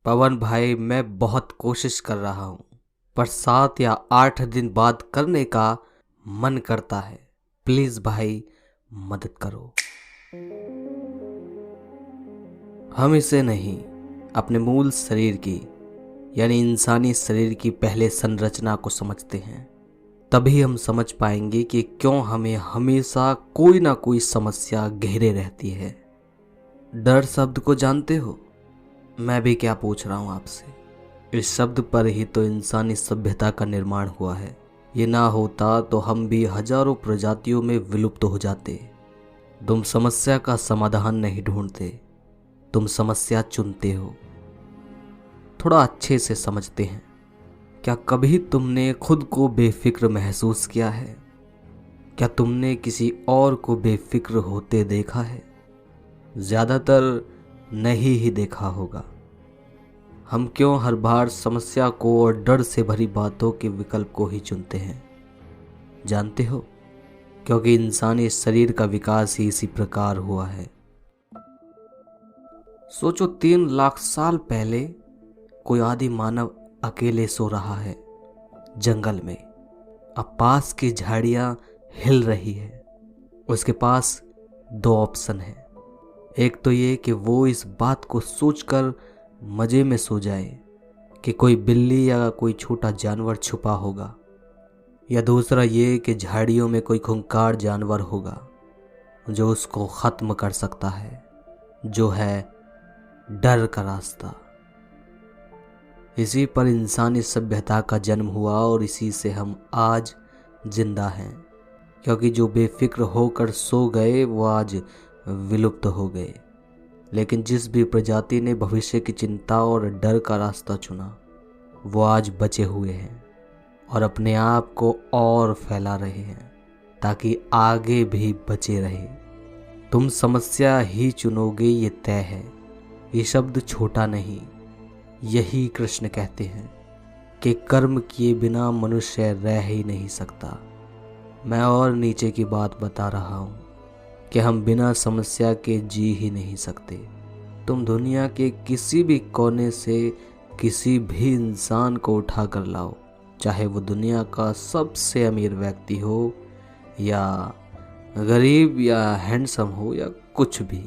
पवन भाई, मैं बहुत कोशिश कर रहा हूँ, पर 7 या 8 दिन बाद करने का मन करता है। प्लीज भाई, मदद करो। हम इसे नहीं, अपने मूल शरीर की यानी इंसानी शरीर की पहले संरचना को समझते हैं। तभी हम समझ पाएंगे कि क्यों हमें हमेशा कोई ना कोई समस्या घेरे रहती है। डर शब्द को जानते हो? मैं भी क्या पूछ रहा हूँ आपसे। इस शब्द पर ही तो इंसानी सभ्यता का निर्माण हुआ है। ये ना होता तो हम भी हजारों प्रजातियों में विलुप्त हो जाते। तुम समस्या का समाधान नहीं ढूंढते, तुम समस्या चुनते हो। थोड़ा अच्छे से समझते हैं। क्या कभी तुमने खुद को बेफिक्र महसूस किया है? क्या तुमने किसी और को बेफिक्र होते देखा है? ज्यादातर नहीं ही देखा होगा। हम क्यों हर बार समस्या को और डर से भरी बातों के विकल्प को ही चुनते हैं? जानते हो, क्योंकि इंसानी शरीर का विकास ही इसी प्रकार हुआ है। सोचो, 3 लाख साल पहले कोई आदि मानव अकेले सो रहा है जंगल में। अब पास की झाड़ियां हिल रही है। उसके पास 2 ऑप्शन है। एक तो ये कि वो इस बात को सोचकर मजे में सो जाए कि कोई बिल्ली या कोई छोटा जानवर छुपा होगा, या दूसरा ये कि झाड़ियों में कोई खूंखार जानवर होगा जो उसको खत्म कर सकता है, जो है डर का रास्ता। इसी पर इंसानी सभ्यता का जन्म हुआ और इसी से हम आज जिंदा हैं। क्योंकि जो बेफिक्र होकर सो गए वो आज विलुप्त हो गए। लेकिन जिस भी प्रजाति ने भविष्य की चिंता और डर का रास्ता चुना, वो आज बचे हुए हैं और अपने आप को और फैला रहे हैं ताकि आगे भी बचे रहे। तुम समस्या ही चुनोगे, ये तय है। ये शब्द छोटा नहीं। यही कृष्ण कहते हैं कि कर्म किए बिना मनुष्य रह ही नहीं सकता। मैं और नीचे की बात बता रहा हूँ कि हम बिना समस्या के जी ही नहीं सकते। तुम दुनिया के किसी भी कोने से किसी भी इंसान को उठा कर लाओ, चाहे वो दुनिया का सबसे अमीर व्यक्ति हो या गरीब या हैंडसम हो या कुछ भी,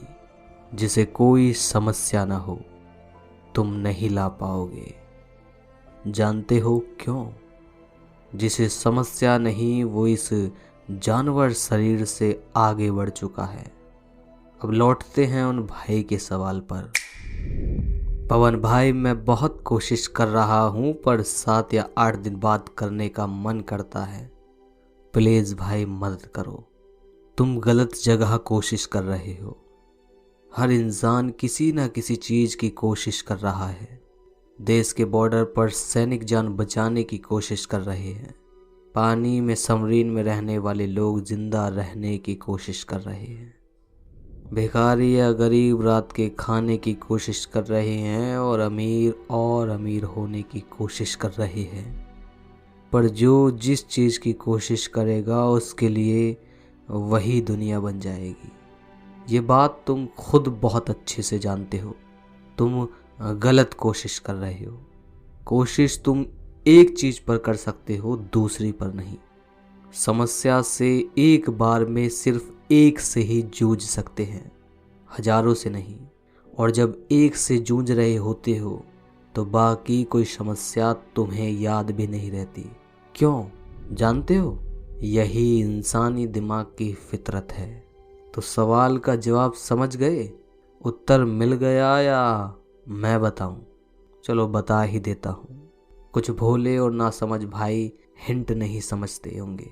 जिसे कोई समस्या ना हो, तुम नहीं ला पाओगे। जानते हो क्यों? जिसे समस्या नहीं वो इस जानवर शरीर से आगे बढ़ चुका है। अब लौटते हैं उन भाई के सवाल पर। पवन भाई, मैं बहुत कोशिश कर रहा हूँ, पर 7 या 8 दिन बाद करने का मन करता है। प्लीज भाई, मदद करो। तुम गलत जगह कोशिश कर रहे हो। हर इंसान किसी न किसी चीज की कोशिश कर रहा है। देश के बॉर्डर पर सैनिक जान बचाने की कोशिश कर रहे हैं। पानी में सबमरीन में रहने वाले लोग जिंदा रहने की कोशिश कर रहे हैं। भिखारी या गरीब रात के खाने की कोशिश कर रहे हैं और अमीर होने की कोशिश कर रहे हैं। पर जो जिस चीज़ की कोशिश करेगा उसके लिए वही दुनिया बन जाएगी। ये बात तुम खुद बहुत अच्छे से जानते हो। तुम गलत कोशिश कर रहे हो। कोशिश तुम एक चीज पर कर सकते हो, दूसरी पर नहीं। समस्या से एक बार में सिर्फ एक से ही जूझ सकते हैं, हजारों से नहीं। और जब एक से जूझ रहे होते हो तो बाकी कोई समस्या तुम्हें याद भी नहीं रहती। क्यों? जानते हो? यही इंसानी दिमाग की फितरत है। तो सवाल का जवाब समझ गए? उत्तर मिल गया या मैं बताऊं? चलो बता ही देता हूं। कुछ भोले और ना समझ भाई हिंट नहीं समझते होंगे,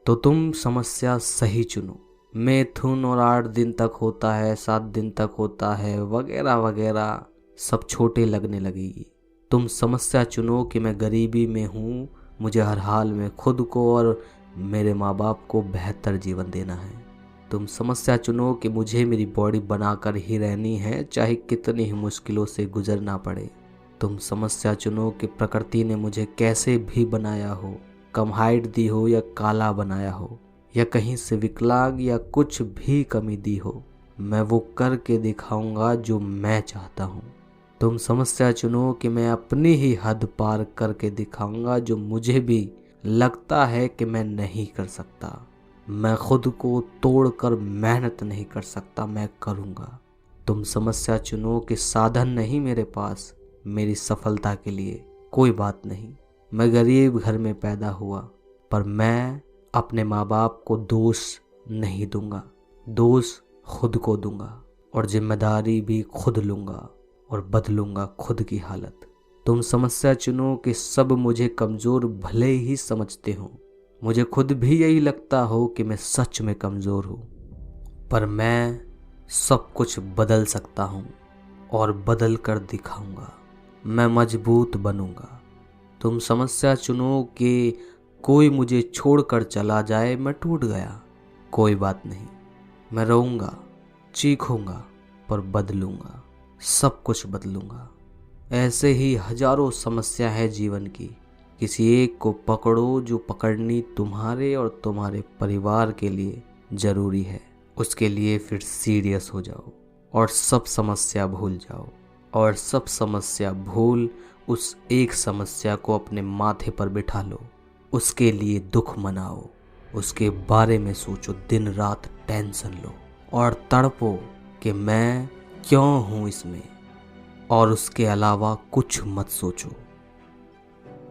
तो तुम समस्या सही चुनो। मैथुन और 8 दिन तक होता है, 7 दिन तक होता है, वगैरह वगैरह सब छोटे लगने लगेगी। तुम समस्या चुनो कि मैं गरीबी में हूँ, मुझे हर हाल में खुद को और मेरे माँ बाप को बेहतर जीवन देना है। तुम समस्या चुनो कि मुझे मेरी बॉडी बनाकर ही रहनी है, चाहे कितनी ही मुश्किलों से गुजरना पड़े। तुम समस्या चुनो कि प्रकृति ने मुझे कैसे भी बनाया हो, कम हाइट दी हो या काला बनाया हो, या कहीं से विकलांग या कुछ भी कमी दी हो, मैं वो करके दिखाऊंगा जो मैं चाहता हूँ। तुम समस्या चुनो कि मैं अपनी ही हद पार करके दिखाऊंगा जो मुझे भी लगता है कि मैं नहीं कर सकता। मैं खुद को तोड़कर मेहनत नहीं कर सकता, मैं करूंगा। तुम समस्या चुनो कि साधन नहीं मेरे पास मेरी सफलता के लिए, कोई बात नहीं। मैं गरीब घर में पैदा हुआ, पर मैं अपने माँ बाप को दोष नहीं दूंगा, दोष खुद को दूंगा और जिम्मेदारी भी खुद लूंगा और बदलूंगा खुद की हालत। तुम समस्या चुनो कि सब मुझे कमज़ोर भले ही समझते हो, मुझे खुद भी यही लगता हो कि मैं सच में कमज़ोर हूँ, पर मैं सब कुछ बदल सकता हूँ और बदल कर दिखाऊंगा। मैं मजबूत बनूंगा। तुम समस्या चुनो कि कोई मुझे छोड़कर चला जाए, मैं टूट गया, कोई बात नहीं। मैं रोऊंगा, चीखूंगा, पर बदलूंगा, सब कुछ बदलूंगा। ऐसे ही हजारों समस्या है जीवन की। किसी एक को पकड़ो जो पकड़नी तुम्हारे और तुम्हारे परिवार के लिए ज़रूरी है। उसके लिए फिर सीरियस हो जाओ और सब समस्या भूल जाओ, और सब समस्या भूल उस एक समस्या को अपने माथे पर बिठा लो। उसके लिए दुख मनाओ, उसके बारे में सोचो, दिन रात टेंशन लो और तड़पो कि मैं क्यों हूँ इसमें, और उसके अलावा कुछ मत सोचो।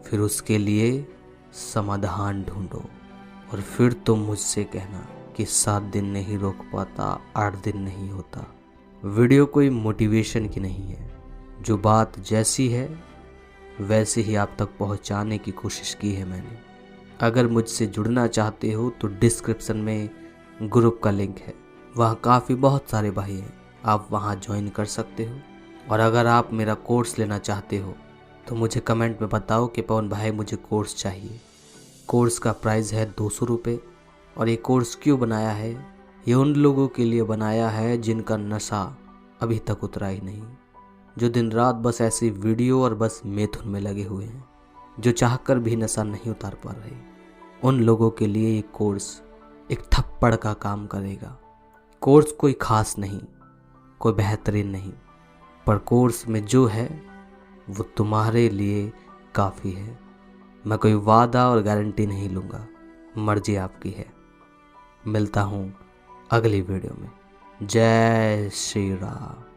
फिर उसके लिए समाधान ढूंढो, और फिर तुम मुझसे कहना कि 7 दिन नहीं रोक पाता, 8 दिन नहीं होता। वीडियो कोई मोटिवेशन की नहीं है, जो बात जैसी है वैसे ही आप तक पहुंचाने की कोशिश की है मैंने। अगर मुझसे जुड़ना चाहते हो तो डिस्क्रिप्शन में ग्रुप का लिंक है, वहाँ काफ़ी बहुत सारे भाई हैं, आप वहाँ ज्वाइन कर सकते हो। और अगर आप मेरा कोर्स लेना चाहते हो तो मुझे कमेंट में बताओ कि पवन भाई मुझे कोर्स चाहिए। कोर्स का प्राइस है 200 रुपये। और ये कोर्स क्यों बनाया है? ये उन लोगों के लिए बनाया है जिनका नशा अभी तक उतरा ही नहीं, जो दिन रात बस ऐसी वीडियो और बस मैथुन में लगे हुए हैं, जो चाहकर भी नशा नहीं उतार पा रहे। उन लोगों के लिए ये कोर्स एक थप्पड़ का काम करेगा। कोर्स कोई खास नहीं, कोई बेहतरीन नहीं, पर कोर्स में जो है वो तुम्हारे लिए काफ़ी है। मैं कोई वादा और गारंटी नहीं लूँगा, मर्जी आपकी है। मिलता हूँ अगली वीडियो में। जय श्री राम।